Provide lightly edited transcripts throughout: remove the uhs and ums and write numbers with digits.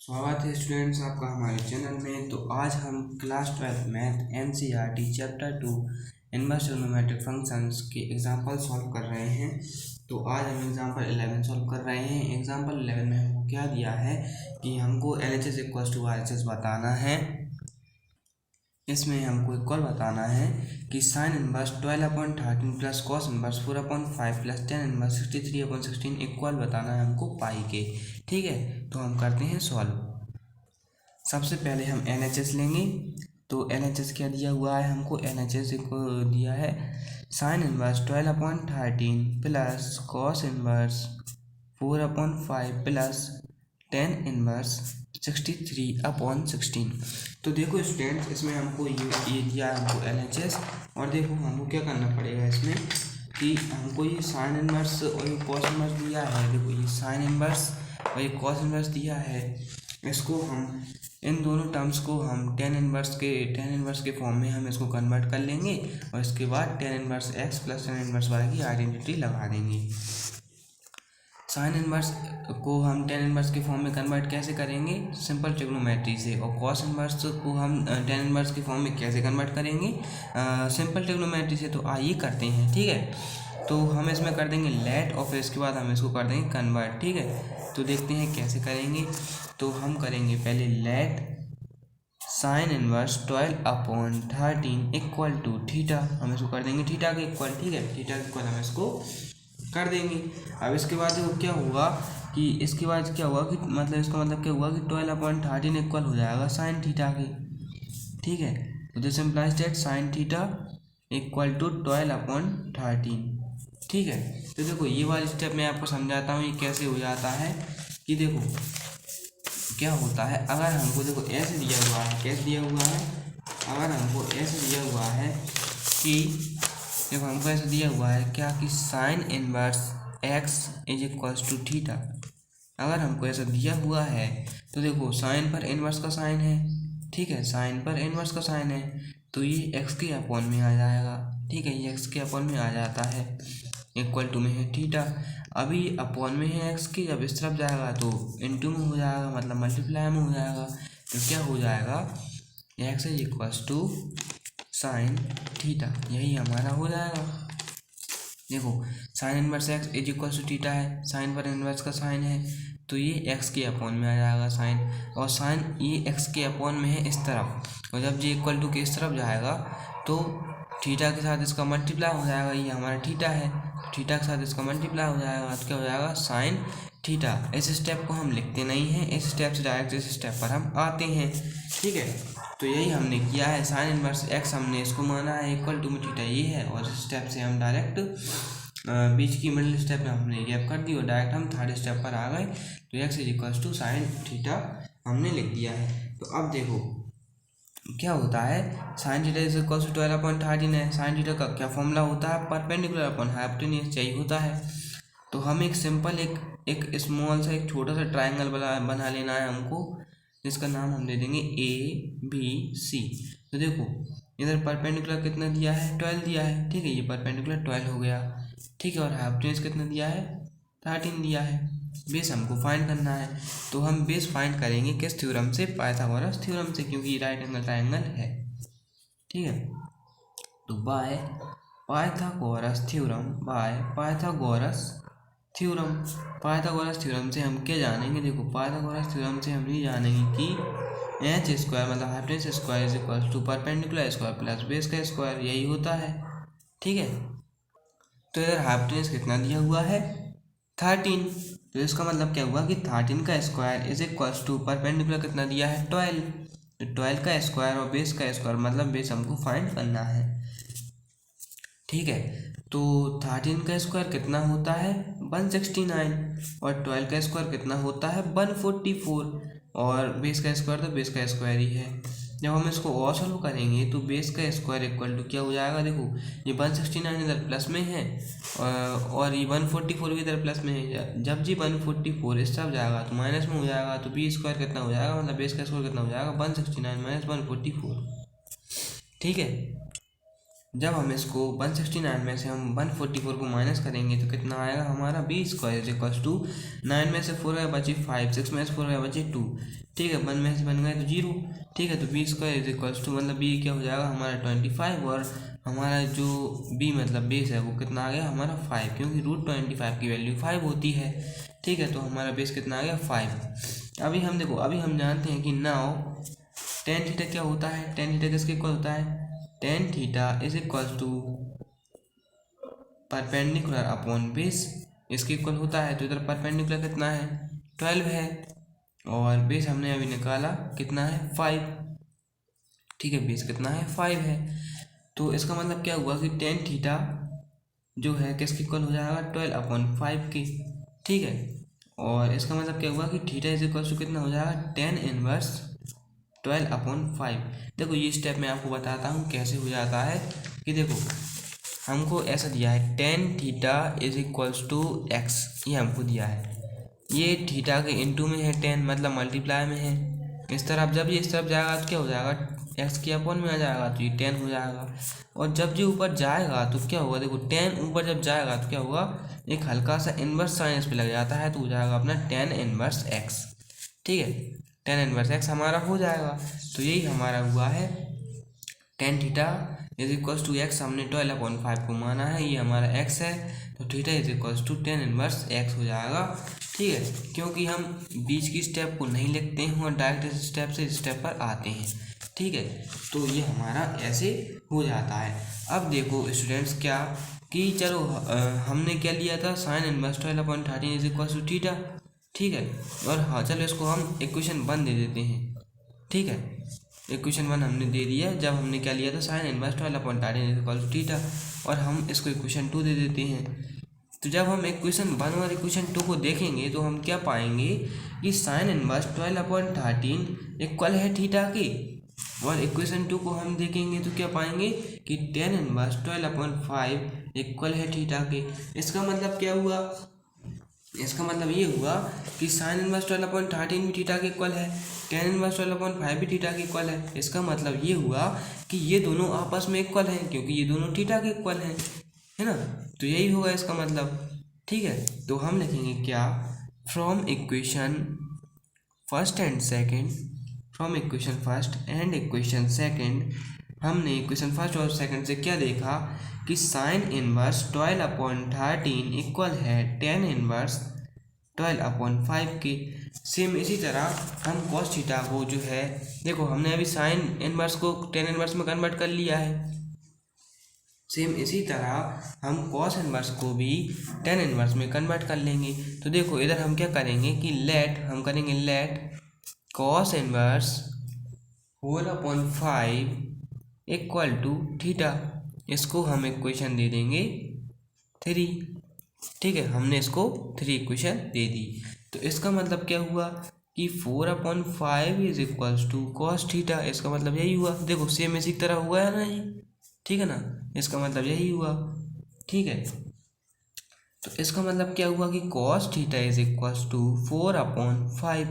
स्वागत है स्टूडेंट्स आपका हमारे चैनल में। तो आज हम class 12 math NCERT chapter 2 inverse trigonometric functions के एग्जांपल सॉल्व कर रहे हैं। तो आज हम एग्जांपल 11 सॉल्व कर रहे हैं। एग्जांपल 11 में हमको क्या दिया है कि हमको LHS इक्वल टू RHS बताना है। इसमें हमको इक्वल बताना है कि sine inverse 12/13 plus cos inverse 4/5 plus tan inverse 63/16 equal बताना है हमको पाई के। ठीक है, तो हम करते हैं सॉल्व। सबसे पहले हम LHS लेंगे। तो LHS क्या दिया हुआ है हमको? LHS को दिया है sign inverse 12/13 plus cos inverse 4/5 plus tan inverse 63/16। तो देखो स्टूडेंट्स, इसमें हमको ये दिया है हमको LHS। और देखो हमको क्या करना पड़ेगा इसमें कि हमको ये साइन इनवर्स और ये कॉस इनवर्स दिया है। देखो ये साइन इनवर्स और ये कॉस इनवर्स दिया है। इसको हम इन दोनों टर्म्स को हम टेन इनवर्स के फॉर्म में हम इसको कन्वर्ट कर लेंगे और इसके बाद tan inverse x plus tan inverse y की आइडेंटिटी लगा देंगे। साइन इनवर्स को हम टेन इनवर्स के फॉर्म में कन्वर्ट कैसे करेंगे? सिंपल ट्रिग्नोमेट्री से। और कॉस इनवर्स को हम टेन इनवर्स के फॉर्म में कैसे कन्वर्ट करेंगे? सिंपल ट्रिग्नोमेट्री से। तो आइए करते हैं। ठीक है, तो हम इसमें कर देंगे लेट और फिर इसके बाद हम इसको कर देंगे कन्वर्ट। ठीक है, तो देखते हैं कैसे करेंगे। तो हम करेंगे पहले let sine inverse 12/13 equal to theta. हम इसको कर देंगे थीटा के इक्वल। ठीक है, थीटा के इक्वल हम इसको कर देंगे। अब इसके बाद देखो क्या हुआ कि इसके बाद क्या हुआ कि मतलब इसका मतलब क्या हुआ कि 12/13 इक्वल हो जाएगा साइन थीटा के। ठीक है, तो this implies that sine theta equal to 12/13। ठीक है, तो देखो ये वाली स्टेप मैं आपको समझाता हूँ ये कैसे हो जाता है। कि देखो क्या होता है, अगर हमको देखो ऐसे दिया हुआ है, कैसे दिया हुआ है, अगर हमको ऐसे दिया हुआ है कि देखो हमको ऐसे दिया हुआ है क्या कि sine inverse x is equals to theta. अगर हमको ऐसा दिया हुआ है तो देखो साइन पर इनवर्स का साइन है। ठीक है, साइन पर इनवर्स का साइन है तो ये x के अपॉन में आ जाएगा। ठीक है, ये x के अपॉन में आ जाता है। इक्वल टू में है थीटा। अभी अपॉन में है x की, जब इस तरफ जाएगा तो इनटू में हो जाएगा, मतलब मल्टीप्लाई में हो जाएगा। तो क्या हो जाएगा, x is equals to sine theta, यही हमारा हो जाएगा। देखो sine inverse x is equals to theta है, साइन पर इनवर्स का साइन है तो ये x के अपॉन में आ जाएगा साइन। और साइन ये x के अपॉन में है इस तरफ, और जब ये इक्वल टू के इस तरफ जाएगा तो थीटा के साथ इसका मल्टीप्लाई हो जाएगा। ये हमारा थीटा है, थीटा के साथ इसका मल्टीप्लाई हो जाएगा तो क्या हो जाएगा साइन थीटा। इस स्टेप को हम लिखते नहीं हैं, इस स्टेप से डायरेक्ट इस स्टेप पर हम आते हैं। ठीक है, तो यही हमने किया है। साइन इनवर्स x हमने इसको माना है इक्वल टू में थीटा ये है, और इस स्टेप से हम डायरेक्ट बीच की मिडिल स्टेप में हमने गैप कर दी और डायरेक्ट हम थर्ड स्टेप पर आ गए। तो x is equals to sine theta हमने लिख दिया है। तो अब देखो क्या होता है, sine theta is equals to 12/13 है। साइन थीटा का क्या फॉर्मूला होता है? परपेंडिकुलर अपॉन हाइपोटेन्यूज चाहिए होता है। तो हम एक सिंपल एक स्मॉल सा एक छोटा सा ट्राइंगल बना लेना है हमको, जिसका नाम हम दे देंगे ABC। तो देखो इधर परपेंडिकुलर कितना दिया है? 12 दिया है। ठीक है, ये परपेंडिकुलर 12 हो गया। ठीक है, और हाइपोटेन्यूज कितना दिया है? 13 दिया है। बेस हमको फाइंड करना है, तो हम बेस फाइंड करेंगे किस थ्योरम से? पाइथागोरस थ्योरम से, क्योंकि राइट एंगल ट्राइंगल है। ठीक है, तो by Pythagoras theorem, Pythagoras theorem से हम क्या जानेंगे? देखो पाइथागोरस थ्योरम से हम ये जानेंगे कि एच स्क्वायर मतलब hypotenuse square is equal to perpendicular square plus base का स्क्वायर, यही होता है। ठीक है, तो इधर हाइपोटेन्यूज कितना दिया हुआ है? 13। तो इसका मतलब क्या हुआ कि 13 का square is equal to perpendicular कितना दिया है? 12। तो 12 का स्क्वायर और बेस का स्क्वायर, मतलब बेस हमको फाइंड करना है। ठीक है, तो 13 का स्क्वायर कितना होता है? 169। और 12 का स्क्वायर कितना होता है? 144। और बेस का स्क्वायर तो बेस का स्क्वायर ही है। जब हम इसको और सॉल्व करेंगे तो बेस का स्क्वायर इक्वल टू क्या हो जाएगा? देखो ये 169 इधर प्लस में है और ये 144 भी इधर प्लस में है। जब जी 144 इस तरफ जाएगा तो माइनस में हो जाएगा, तो बी स्क्वायर कितना हो जाएगा, मतलब बेस का स्क्वायर कितना हो जाएगा? 169 माइनस 144। ठीक है, जब हम इसको 169 में से हम 144 को माइनस करेंगे तो कितना आएगा हमारा? B square is equal to 9 में से 4 बची 5, 6 में से 4 बची 2, ठीक है, 1 में से बन गए तो 0। ठीक है, तो B square is equals to मतलब बी क्या हो जाएगा हमारा 25 और हमारा जो बी मतलब बेस है वो कितना आ गया हमारा 5, क्योंकि √25 की वैल्यू 5 होती है। ठीक है, तो हमारा बेस कितना आ गया 5। अभी हम देखो, अभी हम जानते हैं कि नाउ टेन थीटा क्या होता है, टेन थीटा किसके इक्वल होता है, tan theta is equals to perpendicular upon base, इसके इक्वल होता है। तो इधर परपेंडिकुलर कितना है 12 है और बेस हमने अभी निकाला कितना है 5। ठीक है, बेस कितना है 5 है। तो इसका मतलब क्या हुआ कि टेन थीटा जो है किसके इक्वल हो जाएगा 12/5 के। ठीक है, और इसका मतलब क्या हुआ कि थीटा इज इक्वल टू कितना हो जाएगा 10 इनवर्स 12/5। देखो ये स्टेप मैं आपको बताता हूँ कैसे हो जाता है। कि देखो हमको ऐसा दिया है tan theta is equals to X, ये हमको दिया है, ये थीटा के इनटू में है 10 मतलब मल्टीप्लाई में है। इस तरफ जब ये इस तरफ जाएगा तो क्या हो जाएगा एक्स के अपॉन में आ जाएगा तो ये 10 हो जाएगा। और जब ये ऊपर जाएगा तो क्या होगा, देखो 10 ऊपर जब जाएगा तो क्या होगा, एक हल्का सा इन्वर्स साइन इस पर लग जाता है तो हो जाएगा अपना 10 इन्वर्स एक्स। ठीक है, 10 इन्वर्स एक्स हमारा हो जाएगा। तो यही हमारा हुआ है tan theta is equals to X, हमने 12/5 को माना है, ये हमारा एक्स है, तो theta is equals to 10 inverse X हो जाएगा। ठीक है, क्योंकि हम बीच की स्टेप को नहीं लिखते हैं और डायरेक्ट इस स्टेप से इस स्टेप पर आते हैं। ठीक है, तो ये हमारा ऐसे हो जाता है। अब देखो स्टूडेंट्स क्या कि चलो हमने क्या लिया था sine inverse 12/13 is equals to theta. ठीक है, और हाँ चलो इसको हम इक्वेशन 1 दे देते हैं। ठीक है, इक्वेशन 1 हमने दे दिया जब हमने क्या लिया था sine inverse 12/13 is equal to theta, और हम इसको इक्वेशन 2 दे देते हैं। तो जब हम इक्वेशन 1 और इक्वेशन 2 को देखेंगे तो हम क्या पाएंगे कि साइन इनवर्स 12/13 इक्वल है थीटा के, और इक्वेशन 2 को हम देखेंगे तो क्या पाएंगे कि 10 इनवर्स 12/5 इक्वल है थीटा के। इसका मतलब क्या हुआ, इसका मतलब ये हुआ कि साइन इनवर्स 12/13 भी थीटा के इक्वल है, टेन इनवर्स 12/5 भी थीटा के इक्वल है। इसका मतलब ये हुआ कि ये दोनों आपस में इक्वल हैं क्योंकि ये दोनों थीटा के इक्वल हैं, है ना। तो यही होगा इसका मतलब। ठीक है, तो हम लिखेंगे क्या, from equation first and second, from equation first and equation second, हमने इक्वेशन फर्स्ट और सेकंड से क्या देखा कि साइन इनवर्स 12/13 इक्वल है 10 इनवर्स 12/5 के। सेम इसी तरह हम कॉस थीटा को जो है, देखो हमने अभी साइन इनवर्स को 10 इनवर्स में कन्वर्ट कर लिया है, सेम इसी तरह हम कॉस इनवर्स को भी 10 इनवर्स में कन्वर्ट कर लेंगे। तो देखो इधर हम क्या करेंगे कि let cos inverse 4/5 equal to theta, इसको हम इक्वेशन दे देंगे 3। ठीक है, हमने इसको 3 इक्वेशन दे दी। तो इसका मतलब क्या हुआ कि 4/5 is equals to cos theta, इसका मतलब यही हुआ। देखो सेम इसी तरह हुआ है ना ये, ठीक है ना, इसका मतलब यही हुआ। ठीक है, तो इसका मतलब क्या हुआ कि cos theta is equals to 4/5।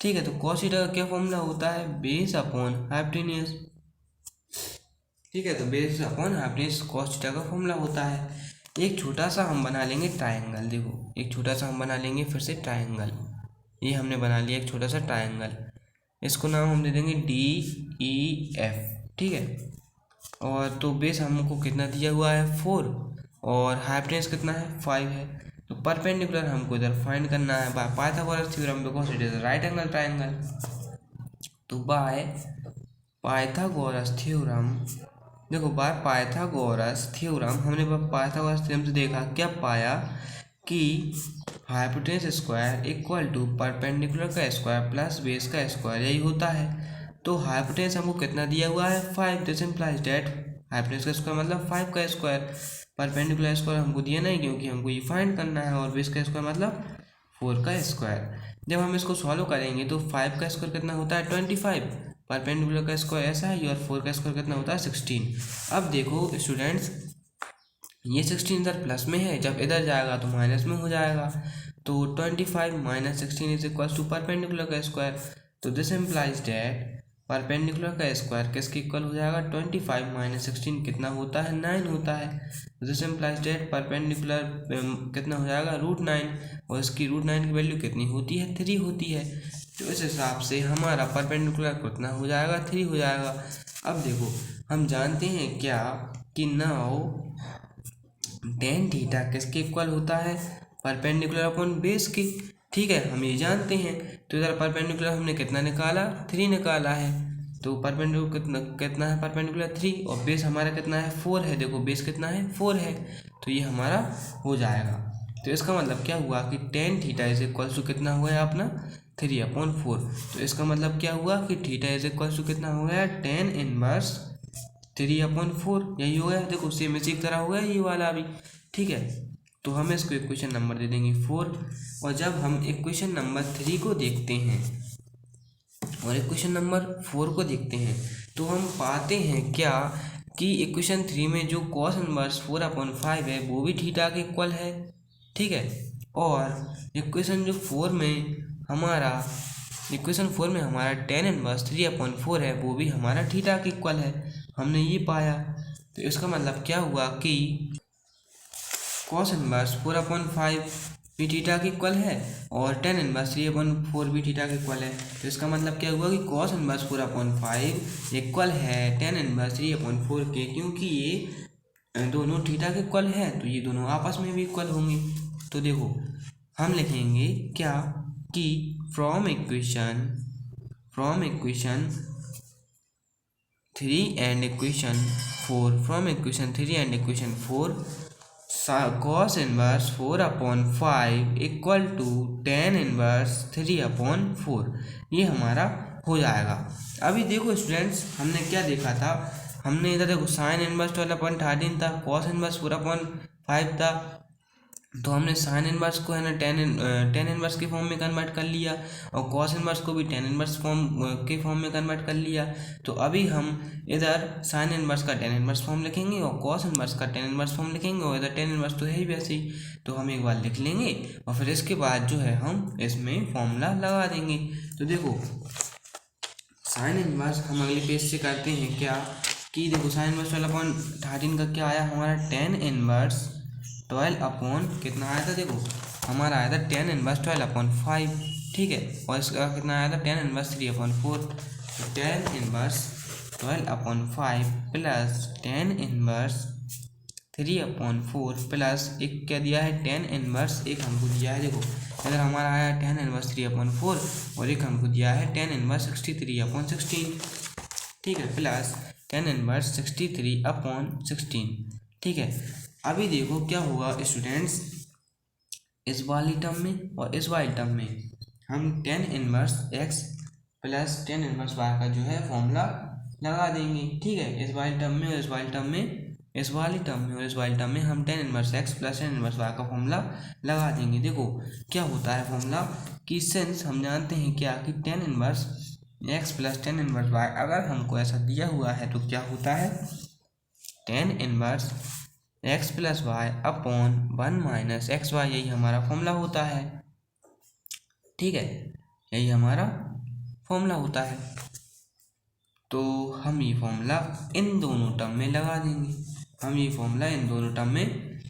ठीक है, तो कॉस थीटा का क्या फॉर्मूला होता है, बेस अपॉन हाइपोटेन्यूज। ठीक है, तो base upon hypotenuse cos theta का फॉर्मूला होता है। एक छोटा सा हम बना लेंगे ट्रायंगल, देखो एक छोटा सा हम बना लेंगे फिर से ट्रायंगल, ये हमने बना लिया एक छोटा सा ट्रायंगल, इसको नाम हम दे देंगे DEF। ठीक है, और तो बेस हमको कितना दिया हुआ है 4 और हाइपोटेन्यूज कितना है 5 है। तो परपेंडिकुलर हमको इधर फाइंड करना है by Pythagoras theorem because it is right angle triangle. तो बाय पाइथागोरस थ्योरम, देखो बाय पाइथागोरस थ्योरम, हमने पाइथागोरस थ्योरम से देखा क्या पाया कि hypotenuse square equal to perpendicular का स्क्वायर प्लस बेस का स्क्वायर, यही होता है। तो हाइपोटेन्यूज हमको कितना दिया हुआ है 5, दिस इम्प्लाइज दैट हाइपोटेन्यूज का स्क्वायर मतलब 5 का स्क्वायर, परपेंडिकुलर स्क्वायर हमको दिया नहीं क्योंकि हमको ये फाइंड करना है, और बेस का स्क्वायर मतलब 4 का स्क्वायर। जब हम इसको सॉल्व करेंगे तो 5 का स्क्वायर कितना होता है 25, परपेंडिकुलर का स्क्वायर ऐसा है और 4 का स्क्वायर कितना होता है 16। अब देखो स्टूडेंट्स ये 16 इधर प्लस में है, जब इधर जाएगा तो माइनस में हो जाएगा। तो 25 - 16 इज इक्वल टू परपेंडिकुलर का स्क्वायर। तो दिस इम्प्लाइज डैट परपेंडिकुलर का स्क्वायर किसके इक्वल हो जाएगा 25 - 16 कितना होता है 9 होता है। दिस इम्प्लाइज डैट परपेंडिकुलर कितना हो जाएगा √9, और इसकी √9 की वैल्यू कितनी होती है 3 होती है। तो इस हिसाब से हमारा परपेंडिकुलर कितना हो जाएगा, 3 हो जाएगा। अब देखो हम जानते हैं क्या कि नाउ टेन थीटा किसके इक्वल होता है, परपेंडिकुलर अपॉन बेस के। ठीक है, हम ये जानते हैं। तो इधर परपेंडिकुलर हमने कितना निकाला, 3 निकाला है। तो परपेंडिकुलर कितना है, परपेंडिकुलर 3, और बेस हमारा कितना है, 4 है। देखो बेस कितना है, 4 है, तो ये हमारा हो जाएगा। तो इसका मतलब क्या हुआ कि tan theta is equal to कितना हो गया अपना, 3/4। तो इसका मतलब क्या हुआ कि थीटा इज इक्वल टू कितना हो गया, टेन इनवर्स 3/4। यही हो गया। देखो सेम इसी की तरह हो गया ये वाला भी। ठीक है, तो हम इसको इक्वेशन नंबर दे देंगे 4। और जब हम इक्वेशन नंबर 3 को देखते हैं और इक्वेशन नंबर 4 को देखते हैं, तो हम पाते हैं क्या कि इक्वेशन 3 में जो cos इनवर्स 4/5 है वो भी थीटा के इक्वल है। ठीक है, और इक्वेशन 4 में हमारा tan इनवर्स 3/4 है, वो भी हमारा थीटा के इक्वल है। हमने ये पाया। तो इसका मतलब क्या हुआ कि cos इनवर्स 4/5 भी थीटा के इक्वल है और tan इनवर्स 3/4 भी थीटा के इक्वल है। तो इसका मतलब क्या हुआ कि cos इनवर्स 4/5 इक्वल है tan इनवर्स 3/4 के, क्योंकि ये दोनों थीटा के इक्वल है, तो ये दोनों आपस में भी इक्वल होंगे। तो देखो हम लिखेंगे क्या कि from equation 3 and equation 4 cos inverse 4/5 equal to tan inverse 3/4, ये हमारा हो जाएगा। अभी देखो स्टूडेंट्स, हमने क्या देखा था, हमने इधर देखो साइन इनवर्स 12/13 था, cos इनवर्स 4/5 था। तो हमने साइन इनवर्स को है ना टेन इनवर्स के फॉर्म में कन्वर्ट कर लिया और कॉस इनवर्स को भी टेन इनवर्स के फॉर्म में कन्वर्ट कर लिया। तो अभी हम इधर साइन इनवर्स का टेन इनवर्स फॉर्म लिखेंगे और कॉस इनवर्स का टेन इनवर्स फॉर्म लिखेंगे, और इधर टेन इनवर्स तो है ही वैसे ही, तो हम एक बार लिख लेंगे और फिर इसके बाद जो है हम इसमें फॉर्मूला लगा देंगे। तो देखो साइन इनवर्स हम अगले पेज से करते हैं क्या कि देखो साइन इनवर्स 12/13 का क्या आया हमारा, टेन इनवर्स 12 कितना आया था, देखो हमारा आया था tan इनवर्स 12/5। ठीक है, और इसका कितना आया था, tan इनवर्स 3/4। तो tan inverse 12/5 plus tan inverse 3/4 plus एक क्या दिया है, tan इनवर्स एक हमको दिया है। देखो इधर हमारा आया tan इनवर्स 3/4 और एक हमको दिया है tan इनवर्स 63/16। ठीक है, प्लस tan इनवर्स 63/16। ठीक है, अभी देखो क्या होगा स्टूडेंट्स, इस वाली टर्म में और इस वाली टर्म में हम tan inverse x plus tan inverse y का जो है फॉर्मूला लगा देंगे। ठीक है, इस वाली टर्म में और इस वाली टर्म में, इस वाली टर्म में और इस वाली टर्म में हम tan inverse x plus tan inverse y का फॉर्मूला लगा देंगे। देखो क्या होता है फॉर्मूला कि सिंस हम जानते हैं क्या कि tan inverse x plus tan inverse y अगर हमको ऐसा दिया हुआ है तो क्या होता है, tan inverse x plus Y upon 1 minus X Y, यही हमारा फॉर्मूला होता है। ठीक है, यही हमारा फॉर्मूला होता है। तो हम ये फॉर्मूला इन दोनों टर्म में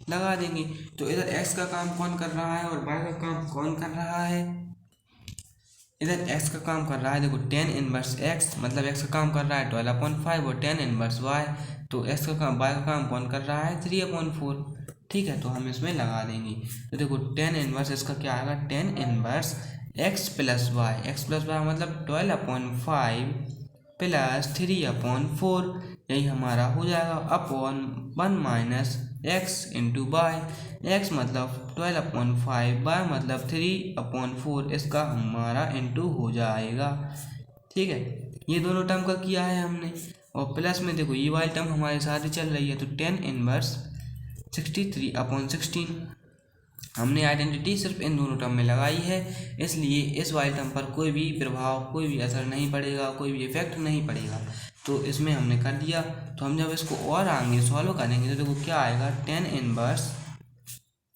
लगा देंगे, तो इधर x का काम कौन कर रहा है और y का काम कौन कर रहा है, इधर x का काम कर रहा है देखो tan इनवर्स x, मतलब x का काम कर रहा है 12/5 और tan इनवर्स y, तो x का काम y का काम कौन कर रहा है, 3/4। ठीक है, तो हम इसमें लगा देंगे। तो देखो tan इनवर्स इसका क्या आएगा, tan inverse x plus y मतलब 12/5 प्लस 3/4, यही हमारा हो जाएगा upon 1 minus X into Y, X मतलब 12/5, वाई मतलब 3/4, इसका हमारा इंटू हो जाएगा। ठीक है, ये दोनों टर्म का किया है हमने, और प्लस में देखो ये वाली टर्म हमारे साथ ही चल रही है, तो tan इनवर्स 63/16 हमने आइडेंटिटी सिर्फ इन दोनों टर्म में लगाई है, इसलिए इस वाली टर्म पर कोई भी प्रभाव, कोई भी असर नहीं पड़ेगा, कोई भी इफेक्ट नहीं पड़ेगा। तो इसमें हमने कर दिया। तो हम जब इसको और आगे सॉल्व करेंगे तो देखो क्या आएगा, tan इनवर्स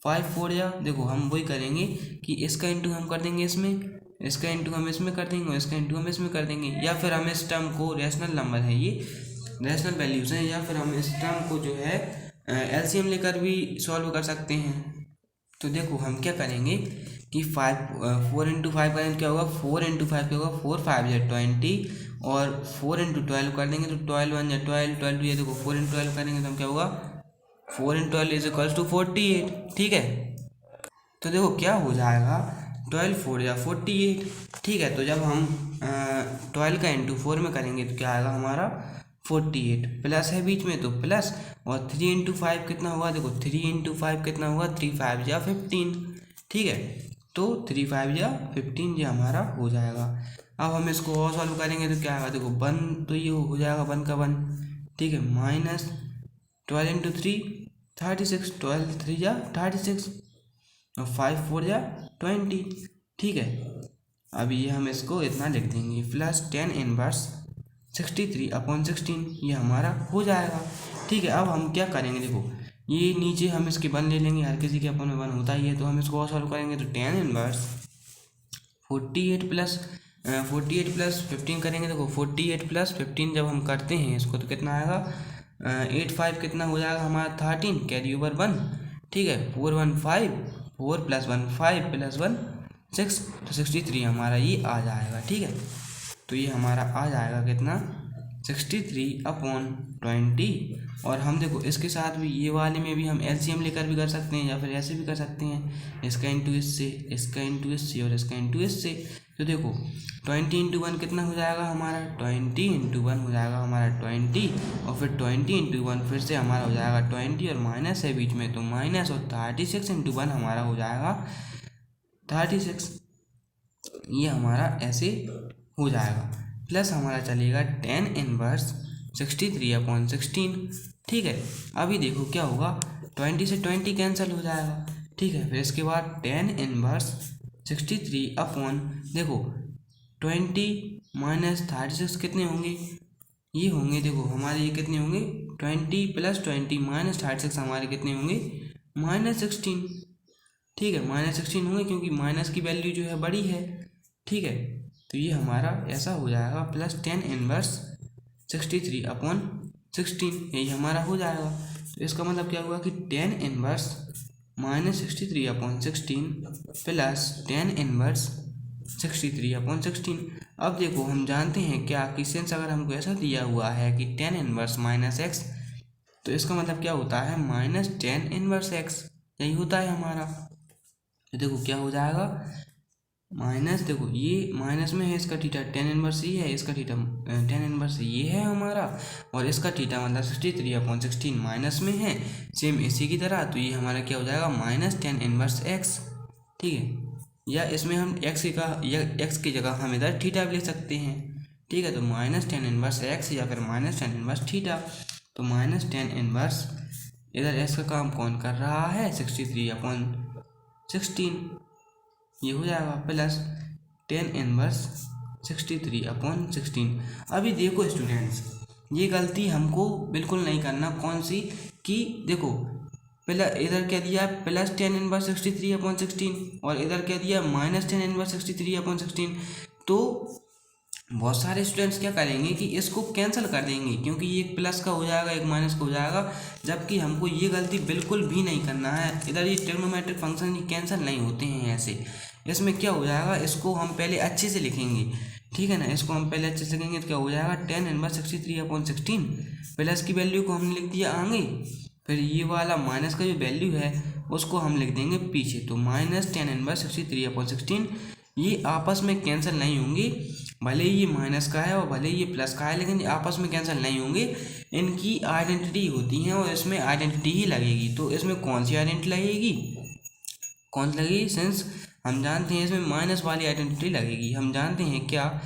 5/4, या देखो हम वही करेंगे कि इसका इंटू हम कर देंगे इसमें, इसका इंटू हम इसमें कर देंगे और इसका इंटू हम इसमें कर देंगे, या फिर हम इस टर्म को, रैशनल नंबर है ये, रैशनल वैल्यूज हैं, या फिर हम इस टर्म को जो है एलसीएम लेकर भी सॉल्व कर सकते हैं। तो देखो हम क्या करेंगे कि कि 4 × 5 करेंगे तो क्या होगा, 4 × 5 क्या होगा, 4 5 या 20, और 4 × 12 कर देंगे तो 12 1 या 12, 12 ये देखो 4 × 12 करेंगे तो हम क्या होगा, 4 × 12 इज इक्वल्स टू 48। ठीक है, तो देखो क्या हो जाएगा, 12 4 या 48। ठीक है, तो जब हम 12 का इंटू 4 में करेंगे तो क्या आएगा हमारा 48, प्लस है बीच में तो प्लस, और 3 × 5 कितना हुआ, देखो 3 × 5 कितना हुआ, 3 5 या 15। ठीक है, तो 3 5 या 15 ये हमारा हो जाएगा। अब हम इसको और सॉल्व करेंगे तो क्या आएगा, देखो 1 तो ये हो जाएगा 1 का 1। ठीक है, माइनस 12 × 3 36, 12 3 या 36, और 5 4 या 20। ठीक है, अब ये हम इसको इतना लिख देंगे, प्लस 10 × 63/16 ये हमारा हो जाएगा। ठीक है, अब हम क्या करेंगे, देखो ये नीचे हम इसके 1 ले लेंगे, हर किसी के अपन में 1 होता ही है, तो हम इसको और सॉल्व करेंगे तो 10 × 48 प्लस 15 करेंगे। देखो 48 प्लस 15 जब हम करते हैं इसको तो कितना आएगा, 8 5 कितना हो जाएगा हमारा 13, कैरी ओवर 1। ठीक है, 4 1 5, 4 + 1 5 + 1 6, तो 63 हमारा ये आ जाएगा। ठीक है, तो ये हमारा आ जाएगा कितना, 63/20। और हम देखो इसके साथ भी ये वाले में भी हम एलसीएम लेकर भी कर सकते हैं, या फिर ऐसे भी कर सकते हैं, इसका इंटू इससे, इसका इंटू इससे, और इसका इंटू इससे। तो देखो 20 × 1 कितना हो जाएगा हमारा, 20 × 1 हो जाएगा हमारा 20, और फिर 20 × 1 फिर से हमारा हो जाएगा 20, और माइनस है बीच में तो माइनस, और 36 × 1 हमारा हो जाएगा 36। ये हमारा ऐसे हो जाएगा, प्लस हमारा चलेगा 10 × 63/16। ठीक है, अभी देखो क्या होगा, 20 से 20 कैंसिल हो जाएगा। ठीक है, फिर इसके बाद 10 × 63 देखो 20 माइनस 36 कितने होंगे, ये होंगे देखो हमारे ये कितने होंगे, 20 + 20 माइनस 36 हमारे कितने होंगे, -16। ठीक है, -16 होंगे क्योंकि माइनस की वैल्यू जो है बड़ी है। ठीक है, तो ये हमारा ऐसा हो जाएगा, प्लस 10 × 63/16 यही हमारा हो जाएगा। तो इसका मतलब क्या हुआ कि 10 × -63/16 प्लस 10 × 63/16। अब देखो हम जानते हैं क्या कि सिंस अगर हमको ऐसा दिया हुआ है कि 10 × -x, तो इसका मतलब क्या होता है, -10 × x, यही होता है हमारा। तो देखो क्या हो जाएगा, माइनस, देखो ये माइनस में है, इसका थीटा 10 इनवर्स ये है, इसका थीटा 10 इनवर्स ये है हमारा, और इसका थीटा मतलब 63/16 माइनस में है, सेम इसी की तरह। तो ये हमारा क्या हो जाएगा, -10 इनवर्स x। ठीक है, या इसमें हम x की जगह हम इधर थीटा भी लिख सकते हैं। ठीक है, तो -10 इनवर्स x या फिर -10 इनवर्स थीटा। तो -10 इनवर्स, इधर x का काम कौन कर रहा है, 63/16 ये हो जाएगा, प्लस 10 × 63/16। अभी देखो स्टूडेंट्स, ये गलती हमको बिल्कुल नहीं करना, कौन सी, कि देखो पहले इधर क्या दिया, प्लस 10 × 63/16, और इधर क्या दिया, -10 × 63/16। तो बहुत सारे स्टूडेंट्स क्या करेंगे कि इसको कैंसिल कर देंगे, क्योंकि ये एक प्लस का हो जाएगा, एक माइनस का हो जाएगा, जबकि हमको ये गलती बिल्कुल भी नहीं करना है। इधर ये ट्रिग्नोमेट्रिक फंक्शन ये कैंसिल नहीं होते हैं ऐसे। इसमें क्या हो जाएगा, इसको हम पहले अच्छे से लिखेंगे। ठीक है ना, इसको हम पहले अच्छे से लिखेंगे तो क्या हो जाएगा, 10 × 63/16, प्लस की वैल्यू को हमने लिख दिया आगे, फिर ये वाला माइनस का जो वैल्यू है उसको हम लिख देंगे पीछे। तो -10 × 63/16 ये आपस में कैंसिल नहीं होंगे, भले ही ये माइनस का है और भले ही ये प्लस का है, लेकिन ये आपस में कैंसिल नहीं होंगे, इनकी आइडेंटिटी होती हैं और इसमें आइडेंटिटी ही लगेगी। तो इसमें कौन सी आइडेंटिटी लगेगी, कौन सी लगेगी, सिंस हम जानते हैं इसमें माइनस वाली आइडेंटिटी लगेगी। हम जानते हैं क्या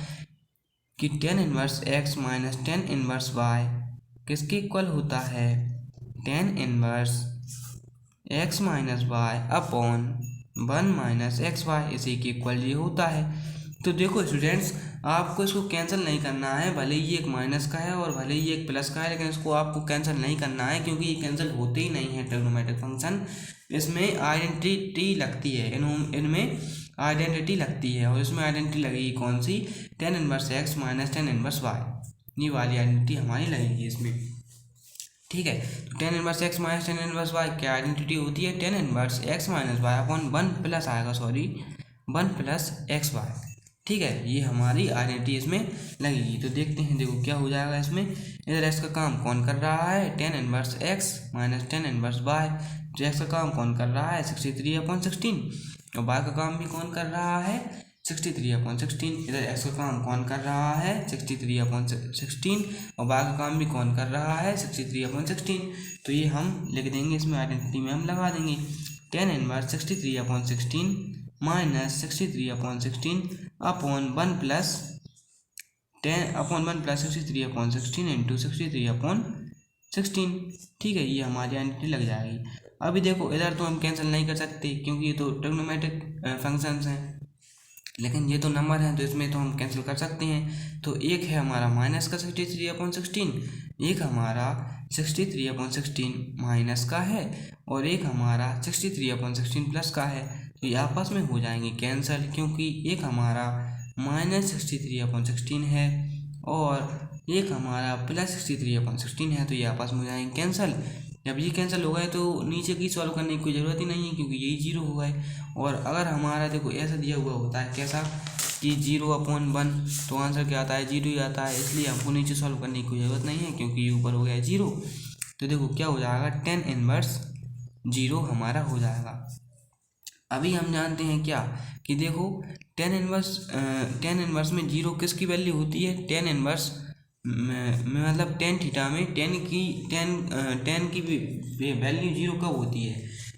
कि 10 × x माइनस 10 × y किसके इक्वल होता है, 10 × x minus y upon 1 - xy, इसी के इक्वल ये होता है। तो देखो स्टूडेंट्स, आपको इसको कैंसिल नहीं करना है, भले ही एक माइनस का है और भले ही एक प्लस का है, लेकिन इसको आपको कैंसिल नहीं करना है, क्योंकि ये कैंसिल होते ही नहीं है ट्रिग्नोमेट्रिक फंक्शन। इसमें आइडेंटिटी लगती है, इनमें आइडेंटिटी लगती है, और इसमें आइडेंटिटी लगेगी कौन सी, 10 × x माइनस 10 × y, ये वाली आइडेंटिटी हमारी लगेगी इसमें। ठीक है, तो 10 × x माइनस 10 × y क्या आइडेंटिटी होती है, 10 × x minus y upon 1 plus आएगा, सॉरी 1 प्लस एक्स वाई। ठीक है, ये हमारी आइडेंटिटी इसमें लगेगी। तो देखते हैं, देखो क्या हो जाएगा इसमें। इधर एक्स का काम कौन कर रहा है, tan inverse X minus tan inverse Y. तो एक्स का काम कौन कर रहा है 63/16 और वाई का काम भी कौन कर रहा है 63/16। इधर एक्स का काम कौन कर रहा है 63/16 और वाई का काम भी कौन कर रहा है 63/16। तो ये हम लिख देंगे, इसमें आइडेंटिटी में हम लगा देंगे tan inverse 63/16 minus 63/16 upon 1 plus 63/16 into 63/16। ठीक है, ये हमारी आइडेंटिटी लग जाएगी। अभी देखो इधर तो हम कैंसिल नहीं कर सकते क्योंकि ये तो ट्रिग्नोमेट्रिक फंक्शंस हैं, लेकिन ये तो नंबर हैं तो इसमें तो हम कैंसिल कर सकते हैं। तो एक है हमारा माइनस का 63/16, एक हमारा 63/16 माइनस का है और एक हमारा 63/16 प्लस का है। तो ये आपस में हो जाएंगे कैंसिल, क्योंकि एक हमारा माइनस 63/16 है और एक हमारा प्लस 63/16 है। तो ये आपस में हो जाएंगे कैंसिल। जब ये कैंसिल हो गए तो नीचे की सॉल्व करने की कोई ज़रूरत ही नहीं है क्योंकि यही जीरो हो गए। और अगर हमारा देखो ऐसा दिया हुआ होता है कैसा कि 0/1, तो आंसर क्या आता है 0 ही आता है, इसलिए हमको नीचे सॉल्व करने की कोई ज़रूरत नहीं है क्योंकि ये ऊपर हो गया 0। तो देखो क्या हो जाएगा tan इनवर्स 0 हमारा हो जाएगा। अभी हम जानते हैं क्या कि देखो tan इनवर्स में 0 किसकी वैल्यू होती है, tan इनवर्स में मतलब tan थीटा में tan की वैल्यू 0 कब होती है।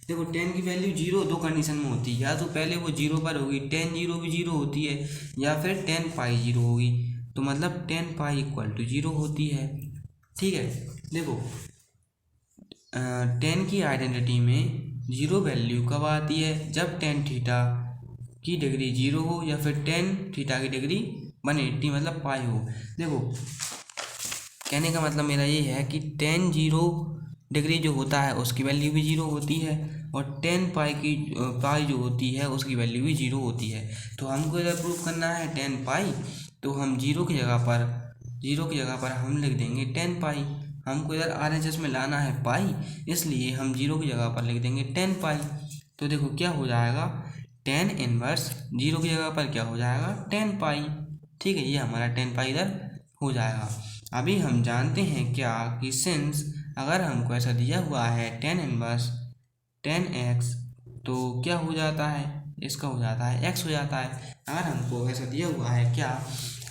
देखो tan की वैल्यू 0 दो कंडीशन में होती है, या तो पहले वो 0 पर होगी tan 0 भी 0 होती है, या फिर tan पाई 0 होगी। तो मतलब tan पाई इक्वल टू 0 होती है। ठीक है, देखो tan की आइडेंटिटी में 0 वैल्यू कब आती है, जब tan थीटा की डिग्री 0 हो या फिर tan थीटा की डिग्री 180 मतलब पाई हो। देखो कहने का मतलब मेरा ये है कि tan 0 डिग्री जो होता है उसकी वैल्यू भी 0 होती है और tan पाई जो होती है उसकी वैल्यू भी 0 होती है। तो हमको इधर प्रूफ करना है tan पाई, तो हम 0 की जगह पर हम लिख देंगे tan पाई। हमको इधर RHS में लाना है पाई, इसलिए हम 0 की जगह पर लिख देंगे tan पाई। तो देखो क्या हो जाएगा tan इनवर्स 0 की जगह पर क्या हो जाएगा tan पाई। ठीक है, ये हमारा tan पाई इधर हो जाएगा। अभी हम जानते हैं क्या कि सिंस अगर हमको ऐसा दिया हुआ है tan इनवर्स tan x, तो क्या हो जाता है इसका हो जाता है x हो जाता है। अगर हमको ऐसा दिया हुआ है क्या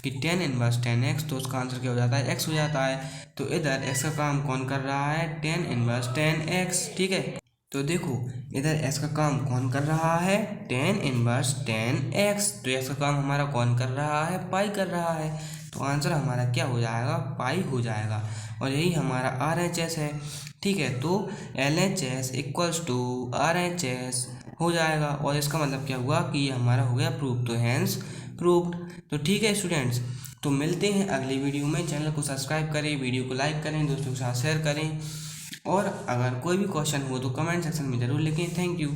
कि tan इनवर्स tan x, तो उसका आंसर क्या हो जाता है x हो जाता है। तो इधर x का काम कौन कर रहा है tan इनवर्स tan x। ठीक है, तो देखो इधर x का काम कौन कर रहा है tan इनवर्स tan x, तो x का काम हमारा कौन कर रहा है पाई कर रहा है। तो आंसर हमारा क्या हो जाएगा पाई हो जाएगा और यही हमारा RHS है। ठीक है, तो LHS इक्वल्स टू RHS हो जाएगा और इसका मतलब क्या हुआ कि ये हमारा हो गया प्रूफ। तो हैंस प्रूफ्ड। तो ठीक है स्टूडेंट्स, तो मिलते हैं अगली वीडियो में। चैनल को सब्सक्राइब करें, वीडियो को लाइक करें, दोस्तों के साथ शेयर करें और अगर कोई भी क्वेश्चन हो तो कमेंट सेक्शन में ज़रूर लिखें। Thank you.